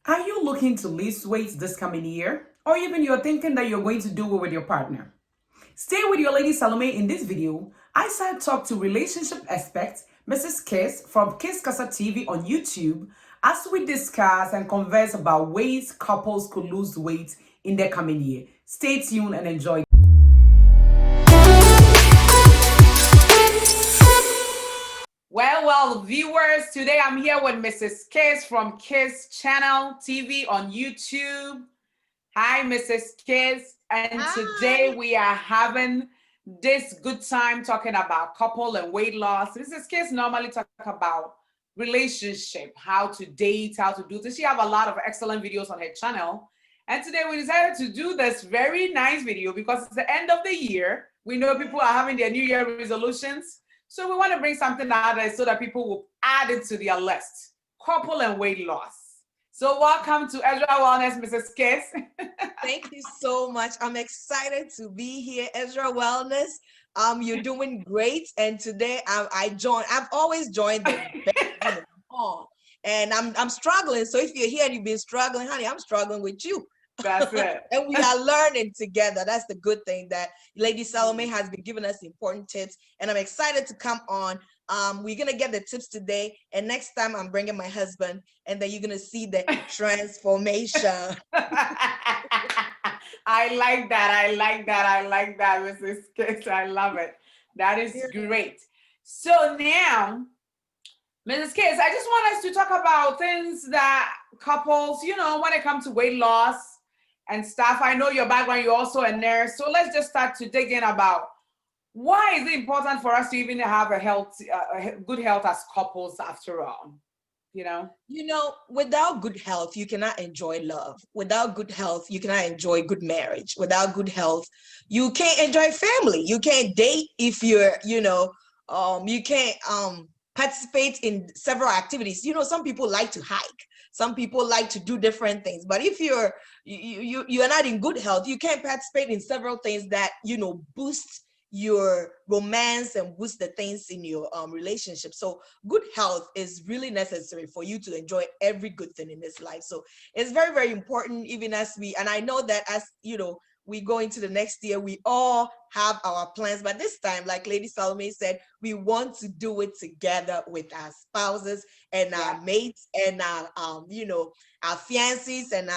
Are you looking to lose weight this coming year? Or even you're thinking that you're going to do it with your partner? Stay with your lady Salome in this video. I start talk to relationship expert Mrs. Kiss from Kasa TV on YouTube as we discuss and converse about ways couples could lose weight in the coming year. Stay tuned and enjoy. Well, viewers, today I'm here with Mrs. Kiss from Kiss Channel TV on YouTube. Hi, Mrs. Kiss, and today Hi. we are having this good time talking about couple and weight loss. Mrs. Kiss normally talk about relationship, how to date, how to do this. She have a lot of excellent videos on her channel. And today we decided to do this very nice video because it's the end of the year. We know people are having their New Year resolutions. So we want to bring something out there so that people will add it to their list. Couple and weight loss. So welcome to Ezra Wellness, Mrs. Kiss. Thank you so much. I'm excited to be here, Ezra Wellness. You're doing great, and today I joined. I've always joined the best, and I'm struggling. So if you're here and you've been struggling, honey, I'm struggling with you. That's it. And we are learning together. That's the good thing, that Lady Salome has been giving us important tips, and I'm excited to come on. We're gonna get the tips today, and next time I'm bringing my husband, and then you're gonna see the transformation. I like that. I like that. I like that, Mrs. Kiss. I love it. That is great. So now, Mrs. Kiss, I just want us to talk about things that couples, when it comes to weight loss and stuff. I know your background, you're also a nurse. So let's just start to dig in about why is it important for us to even have good health as couples after all? Without good health, you cannot enjoy love. Without good health, you cannot enjoy good marriage. Without good health, you can't enjoy family. You can't date if you can't participate in several activities. Some people like to hike. Some people like to do different things. But if you're not in good health, you can't participate in several things that boost your romance and boost the things in your relationship. So good health is really necessary for you to enjoy every good thing in this life. So it's very, very important, even and I know that as we go into the next year, we all have our plans, but this time, like Lady Salome said, we want to do it together with our spouses and our mates and our fiancés and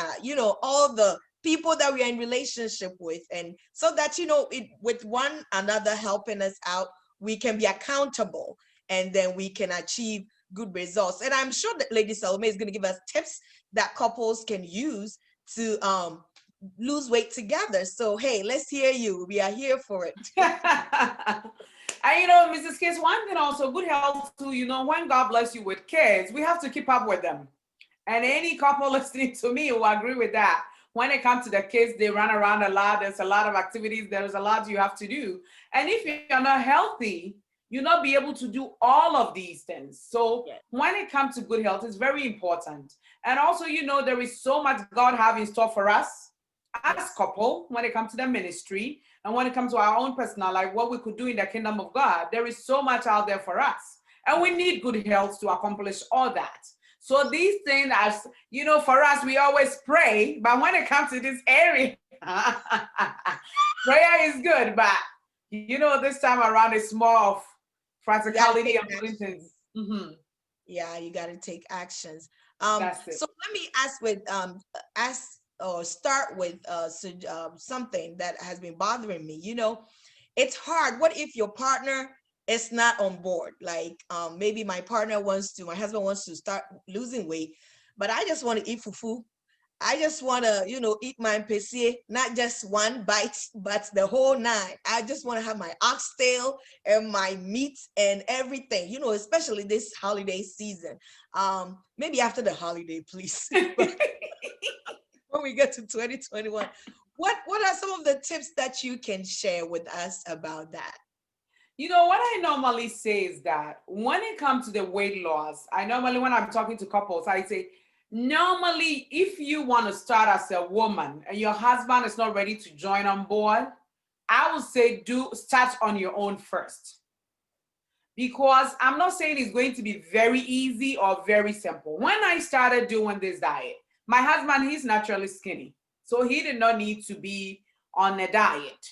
all the people that we are in relationship with, and so that with one another helping us out, we can be accountable, and then we can achieve good results. And I'm sure that Lady Salome is going to give us tips that couples can use to lose weight together. So hey, let's hear you. We are here for it. And Mrs. Kiss, one thing also, good health too, when God bless you with kids, we have to keep up with them. And any couple listening to me will agree with that. When it comes to the kids, they run around a lot. There's a lot of activities. There's a lot you have to do. And if you're not healthy, you'll not be able to do all of these things. So when it comes to good health, it's very important. And also, there is so much God have in store for us as couple when it comes to the ministry and when it comes to our own personal life, what we could do in the kingdom of God. There is so much out there for us. And we need good health to accomplish all that. So these things are, for us, we always pray, but when it comes to this area, prayer is good, but this time around it's more of practicality and doing things. Mm-hmm. Yeah, you got to take actions. That's it. So let me start with something that has been bothering me. It's hard. What if your partner is not on board? Like maybe my husband wants to start losing weight, but I just want to eat fufu. I just want to, eat my PC, not just one bite, but the whole nine. I just want to have my oxtail and my meat and everything, especially this holiday season. Maybe after the holiday, please. When we get to 2021, what are some of the tips that you can share with us about that? What I normally say is that when it comes to the weight loss, when I'm talking to couples, I say, normally, if you want to start as a woman and your husband is not ready to join on board, I would say start on your own first. Because I'm not saying it's going to be very easy or very simple. When I started doing this diet, My husband, he's naturally skinny, so he did not need to be on a diet.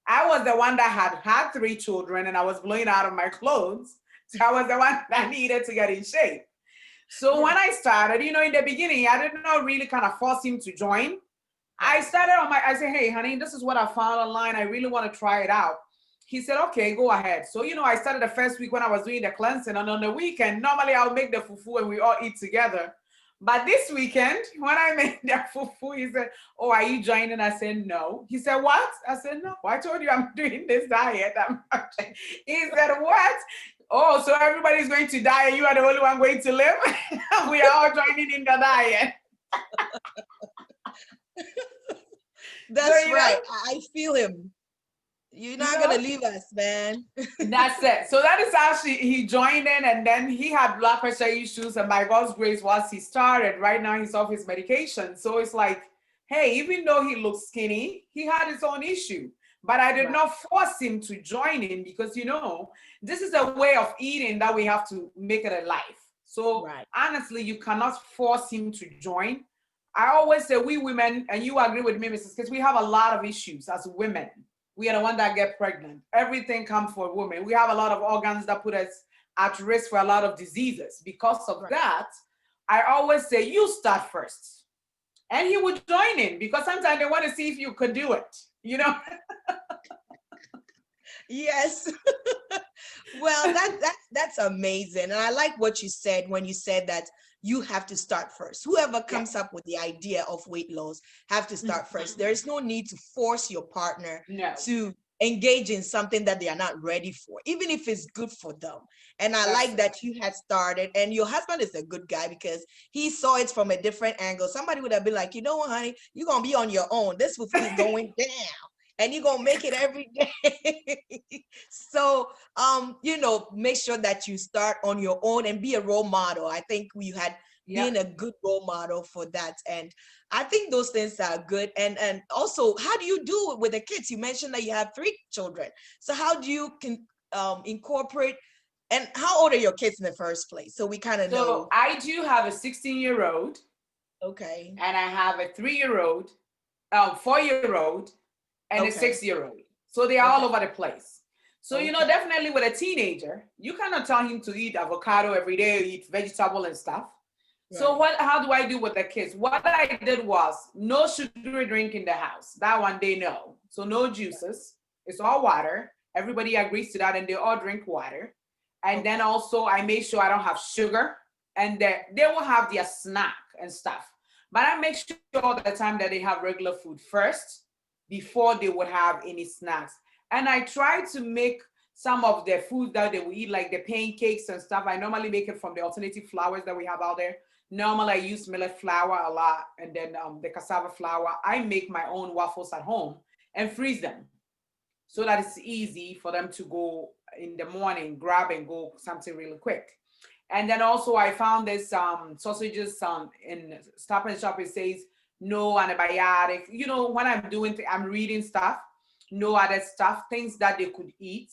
I was the one that had 3 children and I was blowing out of my clothes. So I was the one that needed to get in shape. So when I started, in the beginning, I did not really kind of force him to join. I started I said, hey, honey, this is what I found online. I really want to try it out. He said, okay, go ahead. So, I started the first week when I was doing the cleansing, and on the weekend, normally I'll make the fufu and we all eat together. But this weekend, when I made the fufu, he said, oh, are you joining? I said, no. He said, what? I said, no, I told you I'm doing this diet. He said, what? Oh, so everybody's going to die and you are the only one going to live? We are all joining in the diet. That's so, right. I feel him. You're not going to leave us, man. That's it. So that is how he joined in, and then he had blood pressure issues, and by God's grace, once he started, right now he's off his medication. So it's like, hey, even though he looks skinny, he had his own issue. But I did not force him to join in because, this is a way of eating that we have to make it a life. So honestly, you cannot force him to join. I always say we women, and you agree with me, Mrs. Kiss, we have a lot of issues as women. We are the one that get pregnant. Everything comes for women. We have a lot of organs that put us at risk for a lot of diseases. Because of that, I always say, you start first. And he would join in because sometimes they want to see if you could do it, Yes. Well, that's amazing. And I like what you said when you said that you have to start first. Whoever comes up with the idea of weight loss have to start first. There is no need to force your partner to engage in something that they are not ready for, even if it's good for them. And I like that you had started, and your husband is a good guy because he saw it from a different angle. Somebody would have been like, you know what, honey, you're going to be on your own. This food is going down. And you're going to make it every day. So, make sure that you start on your own and be a role model. I think we had been a good role model for that. And I think those things are good. And also, how do you do it with the kids? You mentioned that you have 3 children. So how do you incorporate, and how old are your kids in the first place? So we kind of know. So I do have a 16-year-old. Okay. And I have a 3-year-old, 4-year-old, and a 6-year-old. So they are all over the place. So, definitely with a teenager, you cannot tell him to eat avocado every day, eat vegetable and stuff. Right. So how do I do with the kids? What I did was no sugary drink in the house. That one they know. So no juices. It's all water. Everybody agrees to that and they all drink water. And then also I made sure I don't have sugar, and they will have their snack and stuff. But I make sure all the time that they have regular food first before they would have any snacks. And I try to make some of the food that they will eat, like the pancakes and stuff. I normally make it from the alternative flours that we have out there. Normally I use millet flour a lot, and then the cassava flour. I make my own waffles at home and freeze them so that it's easy for them to go in the morning, grab and go something really quick. And then also I found this sausages in Stop and Shop. It says no antibiotic. When I'm doing, I'm reading stuff, no other stuff, things that they could eat.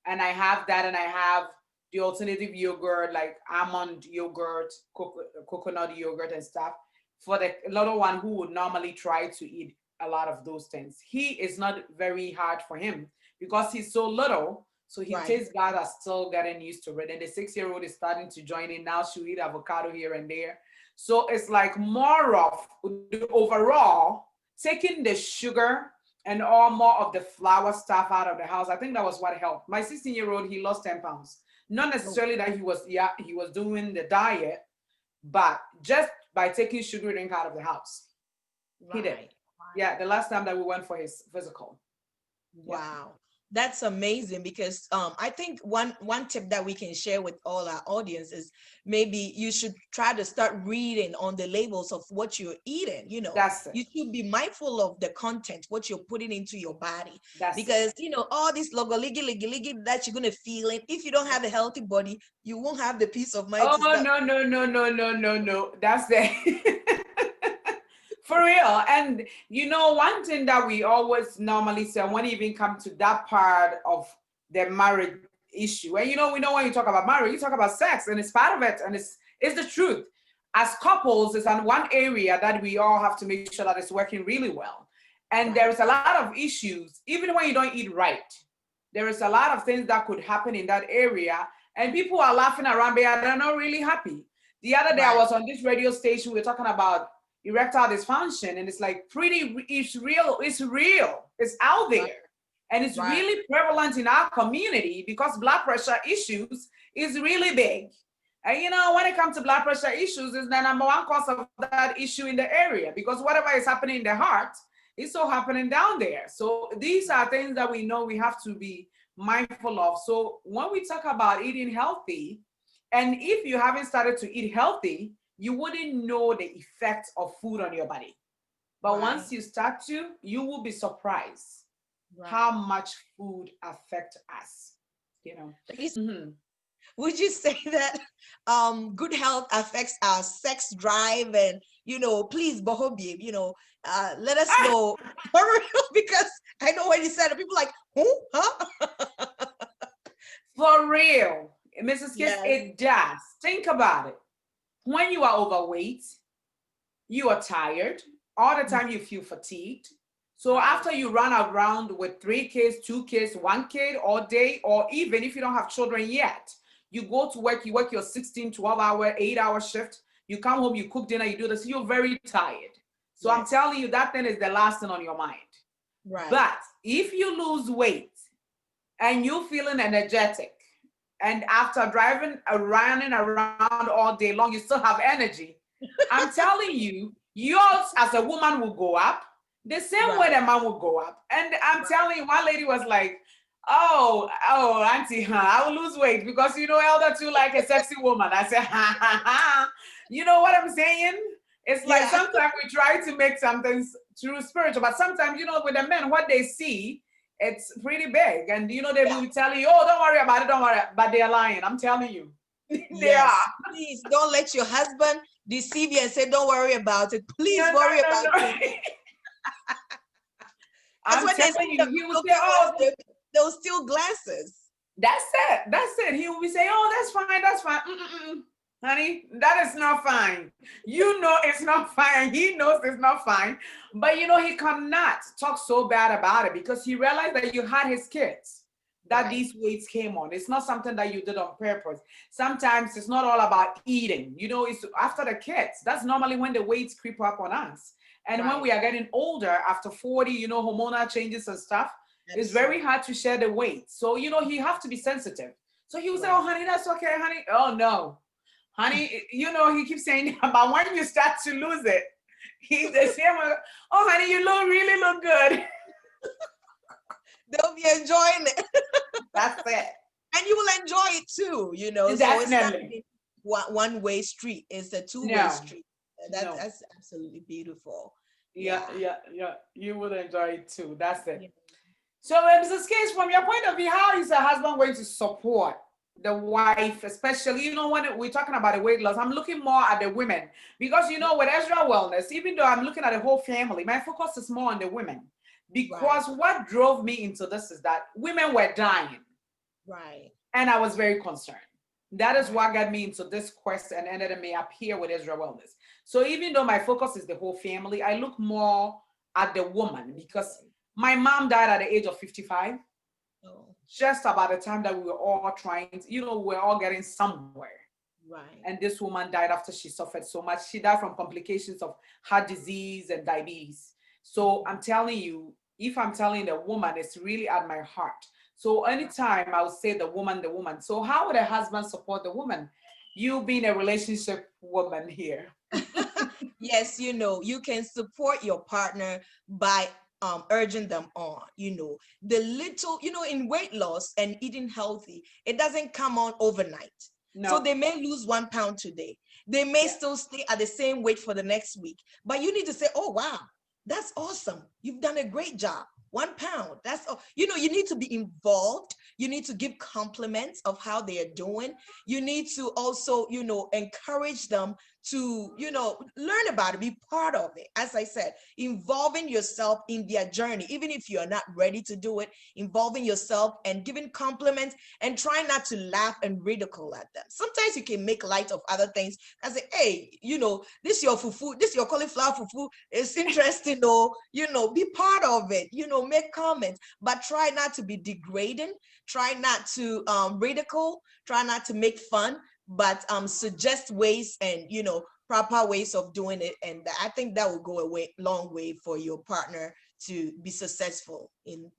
And I have that, and I have the alternative yogurt, like almond yogurt, coconut yogurt and stuff for the little one who would normally try to eat a lot of those things. He is not very hard for him because he's so little. So his taste buds are still getting used to it. And the 6-year-old is starting to join in now. She'll eat avocado here and there. So it's like more of the overall taking the sugar and all more of the flour stuff out of the house. I think that was what helped. My 16-year-old, he lost 10 pounds. Not necessarily that he was doing the diet, but just by taking sugar drink out of the house. He did. Yeah, the last time that we went for his physical. Wow. That's amazing, because I think one tip that we can share with all our audience is maybe you should try to start reading on the labels of what you're eating. That's it. You should be mindful of the content, what you're putting into your body. Because all this logo liggy that you're gonna feel it. If you don't have a healthy body, you won't have the peace of mind. Oh no. That's it. For real. And one thing that we always normally say when you even come to that part of the marriage issue, and we know when you talk about marriage, you talk about sex, and it's part of it, and it's the truth. as couples, it's on one area that we all have to make sure that it's working really well. And there is a lot of issues, even when you don't eat right. There is a lot of things that could happen in that area, and people are laughing around, but they're not really happy. The other day, I was on this radio station, we were talking about erectile dysfunction, and it's like it's real, it's out there. And it's really prevalent in our community because blood pressure issues is really big. And you know, when it comes to blood pressure issues, is the number one cause of that issue in the area, because whatever is happening in the heart is so happening down there. So these are things that we know we have to be mindful of. So when we talk about eating healthy, and if you haven't started to eat healthy, you wouldn't know the effect of food on your body. But once you start to, you will be surprised how much food affects us, you know. Would you say that good health affects our sex drive? And, you know, please, Bohobie, you know, let us know. Because I know when you said it, people are like, who? Huh? For real, Mrs. Kiss, it does. Think about it. When you are overweight, you are tired. All the time you feel fatigued. So after you run around with 3 kids, 2 kids, 1 kid all day, or even if you don't have children yet, you go to work, you work your 16, 12-hour, 8-hour shift, you come home, you cook dinner, you do this, you're very tired. So I'm telling you, that thing is the last thing on your mind. But if you lose weight and you're feeling energetic, and after running around all day long, you still have energy, I'm telling you, yours as a woman will go up the same way the man will go up. And I'm telling you, one lady was like, oh, auntie, I will lose weight because, you know, Elder too like a sexy woman. I said, you know what I'm saying? It's like sometimes we try to make something true spiritual, but sometimes, you know, with the men, what they see, it's pretty big. And, you know, they will tell you, oh, don't worry about it, don't worry. But they're lying. I'm telling you. They are. Please don't let your husband deceive you and say, don't worry about it. Please worry about it. I'm telling you, he will say, oh, those steel glasses. That's it. He will be saying, oh, that's fine. Honey, that is not fine. You know it's not fine. He knows it's not fine. But you know, he cannot talk so bad about it because he realized that you had his kids, that these weights came on. It's not something that you did on purpose. Sometimes it's not all about eating. You know, it's after the kids. That's normally when the weights creep up on us. And when we are getting older, after 40, you know, hormonal changes and stuff, it's very hard to share the weight. So, you know, he have to be sensitive. So he will say, oh, honey, that's okay, honey. Oh, no. Honey, you know, he keeps saying, but when you start to lose it, he's the same. Oh, honey, you really look good. They'll be enjoying it. That's it. And you will enjoy it too, you know. Definitely. So it's not one-way street. It's a two-way street. That's absolutely beautiful. Yeah. You will enjoy it too. That's it. Yeah. So, Mrs. Case, from your point of view, how is a husband going to support the wife, especially, you know, when we're talking about the weight loss? I'm looking more at the women because, you know, with Ezra Wellness, even though I'm looking at the whole family, my focus is more on the women because what drove me into this is that women were dying. And I was very concerned. That is what got me into this quest and ended me up here with Ezra Wellness. So even though my focus is the whole family, I look more at the woman because my mom died at the age of 55. Just about the time that we were all trying to, you know, we're all getting somewhere. And this woman died after she suffered so much. She died from complications of heart disease and diabetes. So I'm telling you, if I'm telling the woman, it's really at my heart. So anytime I would say the woman. So how would a husband support the woman? You being a relationship woman here. Yes, you know, you can support your partner by urging them on, you know, the little, you know, in weight loss and eating healthy, it doesn't come on overnight. So they may lose 1 pound today. They may still stay at the same weight for the next week, but you need to say, oh, wow, that's awesome. You've done a great job. 1 pound. That's all. You know, you need to be involved. You need to give compliments of how they are doing. You need to also, you know, encourage them to, learn about it, be part of it. As I said, involving yourself in their journey, even if you're not ready to do it, involving yourself and giving compliments and trying not to laugh and ridicule at them. Sometimes you can make light of other things and say, hey, this your fufu, this your cauliflower fufu is interesting, or, be part of it, make comments, but try not to be degrading, try not to ridicule, try not to make fun, but suggest ways and proper ways of doing it. And I think that will go a long way for your partner to be successful in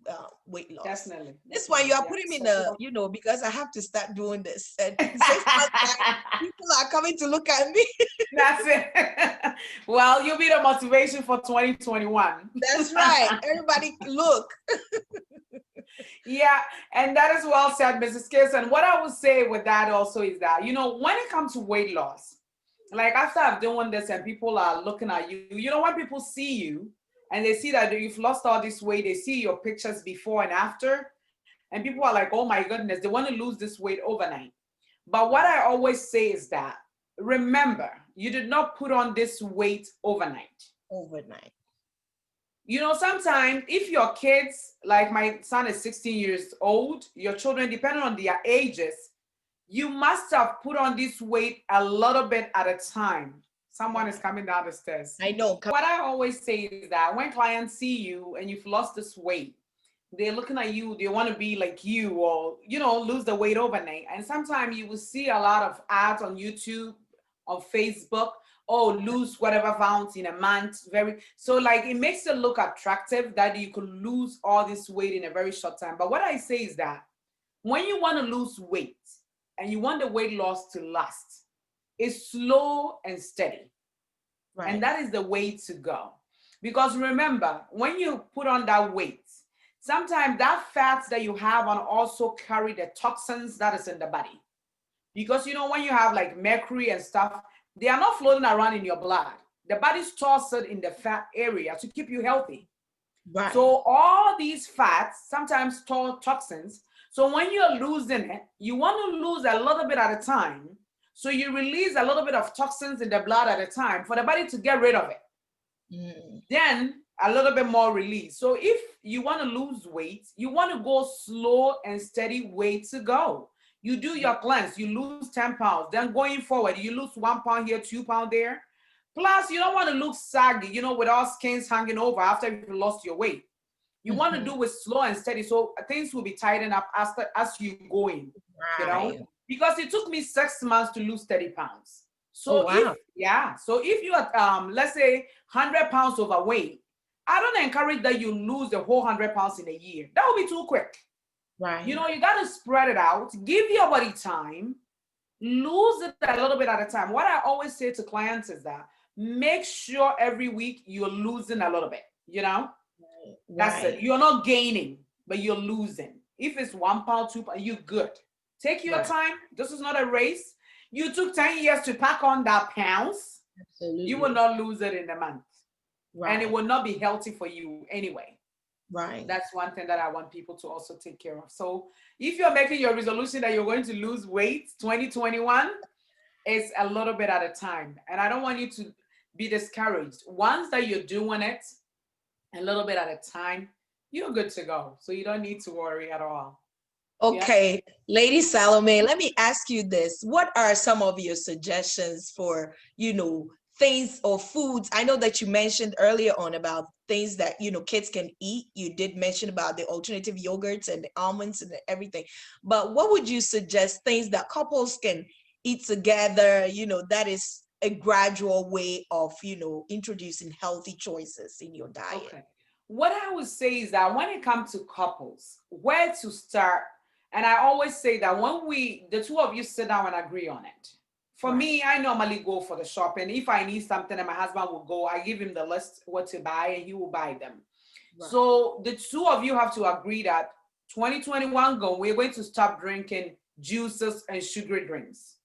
weight loss. Definitely. This one you are putting me in a, because I have to start doing this. And 6 months time, people are coming to look at me. That's it. Well, you'll be the motivation for 2021. That's right. Everybody look. Yeah, and that is well said, Mrs. Kiss. And what I would say with that also is that, when it comes to weight loss, like after I've done this and people are looking at you, when people see you and they see that you've lost all this weight, they see your pictures before and after, and people are like, oh my goodness, they want to lose this weight overnight. But what I always say is that, remember, you did not put on this weight overnight. Sometimes if your kids, like my son is 16 years old, your children, depending on their ages, you must have put on this weight a little bit at a time. Someone is coming down the stairs. I know. What I always say is that when clients see you and you've lost this weight, they're looking at you, they want to be like you, or, lose the weight overnight. And sometimes you will see a lot of ads on YouTube, on Facebook, lose whatever pounds in a month. So like it makes it look attractive that you could lose all this weight in a very short time. But what I say is that when you want to lose weight and you want the weight loss to last, it's slow and steady. Right. And that is the way to go. Because remember, when you put on that weight, sometimes that fats that you have on also carry the toxins that is in the body. Because when you have like mercury and stuff, they are not floating around in your blood. The body stores it in the fat area to keep you healthy. Right. So all these fats sometimes store toxins. So when you're losing it, you want to lose a little bit at a time. So you release a little bit of toxins in the blood at a time for the body to get rid of it. Then a little bit more release. So if you want to lose weight, you want to go slow and steady way to go. You do your cleanse, you lose 10 pounds. Then going forward, you lose 1 pound here, 2 pounds there. Plus, you don't want to look saggy, with all skins hanging over after you've lost your weight. You want to do it slow and steady, so things will be tightened up as you go in, Because it took me 6 months to lose 30 pounds. So if you are, let's say, 100 pounds overweight, I don't encourage that you lose the whole 100 pounds in a year. That would be too quick. Right. You got to spread it out, give your body time, lose it a little bit at a time. What I always say to clients is that make sure every week you're losing a little bit, That's it. You're not gaining, but you're losing. If it's 1 pound, 2 pounds, you're good. Take your time. This is not a race. You took 10 years to pack on that pounds. Absolutely. You will not lose it in a month. Right. And it will not be healthy for you anyway. Right. That's one thing that I want people to also take care of. So if you're making your resolution that you're going to lose weight 2021, it's a little bit at a time. And I don't want you to be discouraged. Once that you're doing it a little bit at a time, you're good to go. So you don't need to worry at all. Okay, Lady Salome, let me ask you this. What are some of your suggestions for, things or foods? I know that you mentioned earlier on about things that, kids can eat. You did mention about the alternative yogurts and the almonds and everything. But what would you suggest, things that couples can eat together, that is a gradual way of, introducing healthy choices in your diet? Okay. What I would say is that when it comes to couples, where to start, and I always say that when the two of you sit down and agree on it. For me, I normally go for the shopping. If I need something and my husband will go, I give him the list what to buy and he will buy them. Right. So the two of you have to agree that 2021 we're going to stop drinking juices and sugary drinks.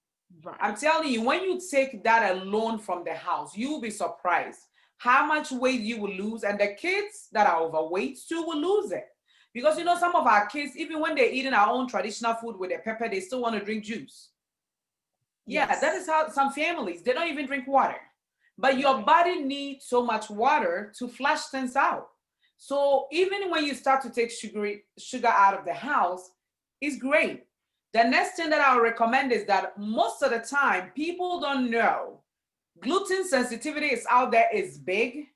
Right. I'm telling you, when you take that alone from the house, you will be surprised how much weight you will lose. And the kids that are overweight too will lose it. Because some of our kids, even when they're eating our own traditional food with their pepper, they still want to drink juice. Yeah, that Yes. is how some families, they don't even drink water. But your Right. body needs so much water to flush things out. So even when you start to take sugar out of the house, it's great. The next thing that I would recommend is that most of the time people don't know gluten sensitivity is out there is big.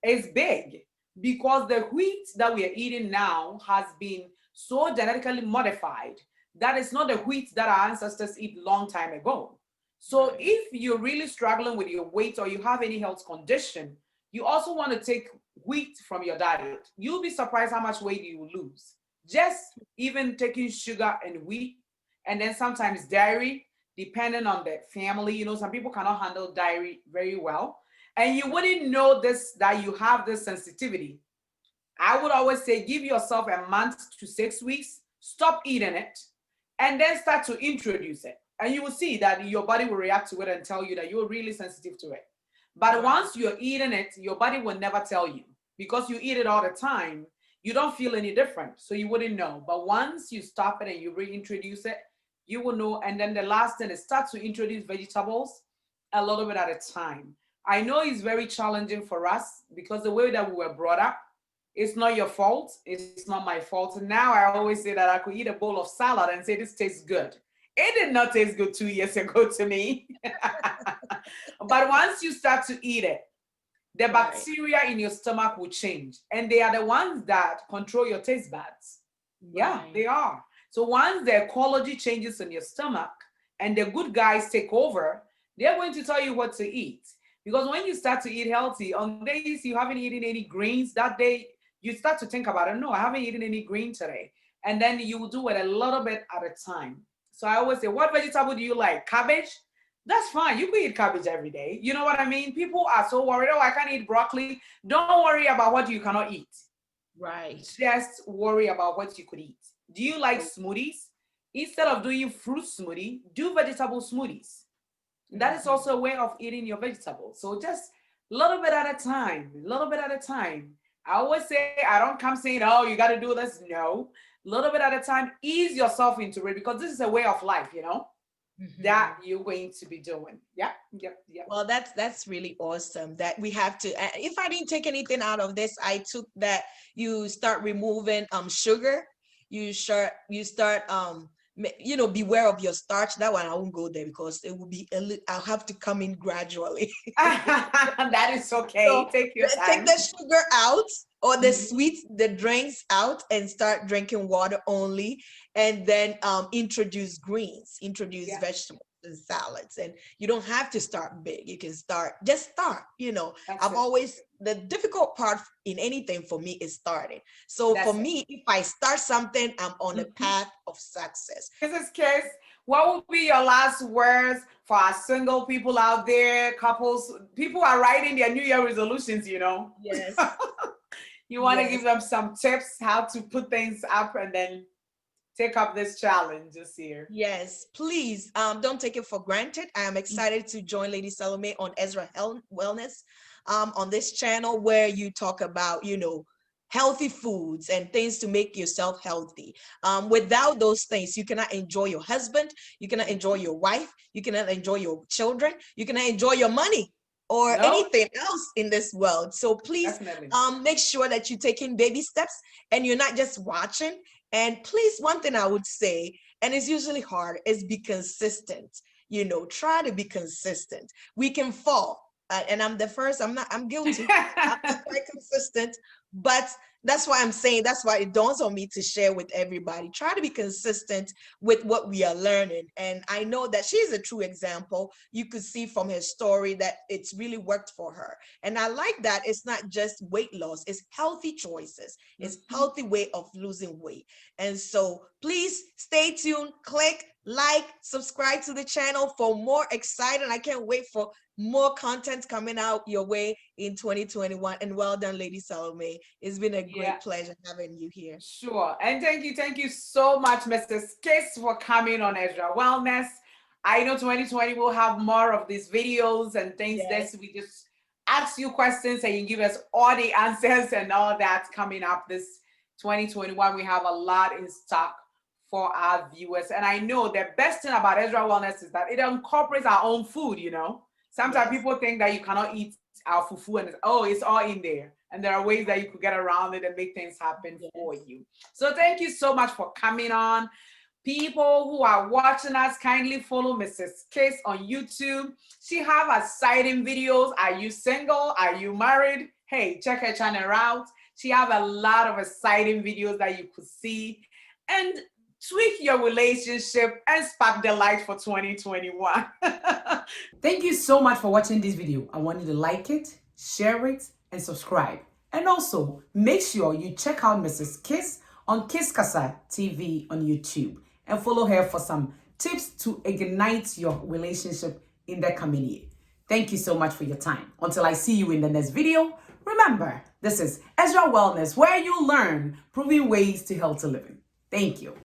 It's big because the wheat that we are eating now has been so genetically modified that it's not the wheat that our ancestors eat long time ago. So Right. if you're really struggling with your weight or you have any health condition, you also want to take wheat from your diet. You'll be surprised how much weight you will lose. Just even taking sugar and wheat, and then sometimes dairy, depending on the family. You know, some people cannot handle dairy very well. And you wouldn't know this that you have this sensitivity. I would always say give yourself a month to 6 weeks, stop eating it, and then start to introduce it. And you will see that your body will react to it and tell you that you're really sensitive to it. But Right. once you're eating it, your body will never tell you because you eat it all the time. You don't feel any different, so you wouldn't know. But once you stop it and you reintroduce it, you will know. And then the last thing is start to introduce vegetables a little bit at a time. I know it's very challenging for us because the way that we were brought up, it's not your fault. It's not my fault. And now I always say that I could eat a bowl of salad and say this tastes good. It did not taste good 2 years ago to me. But once you start to eat it, the Right. bacteria in your stomach will change. And they are the ones that control your taste buds. Yeah, Right. they are. So once the ecology changes in your stomach and the good guys take over, they're going to tell you what to eat. Because when you start to eat healthy, on days you haven't eaten any greens, that day you start to think about it. No, I haven't eaten any green today. And then you will do it a little bit at a time. So I always say, what vegetable do you like? Cabbage? That's fine. You can eat cabbage every day. You know what I mean? People are so worried, oh, I can't eat broccoli. Don't worry about what you cannot eat. Right. Just worry about what you could eat. Do you like Oh, smoothies? Instead of doing fruit smoothie, do vegetable smoothies. That is mhm. also a way of eating your vegetables. So just a little bit at a time, a little bit at a time. I always say, I don't come saying, oh, you got to do this. No, a little bit at a time. Ease yourself into it because this is a way of life, you know, that Mhm. you're going to be doing. Yep, yep, yep. Well, that's really awesome that we have to. If I didn't take anything out of this, I took that you start removing sugar. You start beware of your starch. That one I won't go there because it will be I'll have to come in gradually. That is So okay. Take your take time. the sugar out or the Mhm. sweets, the drinks out, and start drinking water only. And then introduce greens, introduce Yeah, vegetables and salads. And you don't have to start big. You can just start. that's I've it. always, the difficult part in anything for me is starting. So for That's it. me, if I start something, I'm on a Mhm. path of success. Mrs. Kiss, what would be your last words for our single people out there, couples? People are writing their New Year resolutions, you know. Yes. You want to give Yes. them some tips how to put things up and then take up this challenge this year. Yes, please don't take it for granted. I am excited to join Lady Salome on Ezra Wellness on this channel where you talk about, healthy foods and things to make yourself healthy. Without those things, you cannot enjoy your husband, you cannot enjoy Mhm. your wife, you cannot enjoy your children, you cannot enjoy your money or No, anything else in this world. So please definitely. make sure that you're taking baby steps and you're not just watching. And please, one thing I would say, and it's usually hard, is be consistent. Try to be consistent. We can fall. And I'm the first, I'm guilty. I'm not quite consistent, but that's why it dawns on me to share with everybody. Try to be consistent with what we are learning. And I know that she's a true example. You could see from her story that it's really worked for her. And I like that it's not just weight loss, it's healthy choices. It's Mhm. healthy way of losing weight. And so please stay tuned, click, like, subscribe to the channel for more exciting. I can't wait for more content coming out your way in 2021. And well done, Lady Salome. It's been a Yeah. great pleasure having you here. Sure. And thank you so much, Mrs. Kiss, for coming on Ezra Wellness. I know 2020 will have more of these videos and things that Yes. we just ask you questions and you give us all the answers and all that's coming up this 2021. We have a lot in stock for our viewers. And I know the best thing about Ezra Wellness is that it incorporates our own food, you know. Sometimes Yes. people think that you cannot eat our fufu and it's all in there. And there are ways that you could get around it and make things happen Yes. for you. So thank you so much for coming on. People who are watching us, kindly follow Mrs. Kiss on YouTube. She have exciting videos. Are you single? Are you married? Hey, check her channel out. She have a lot of exciting videos that you could see and tweak your relationship and spark the light for 2021. Thank you so much for watching this video. I want you to like it, share it, and subscribe. And also, make sure you check out Mrs. Kiss on Kasa TV on YouTube and follow her for some tips to ignite your relationship in the coming year. Thank you so much for your time. Until I see you in the next video, remember, this is Ezra Wellness, where you learn proven ways to healthy living. Thank you.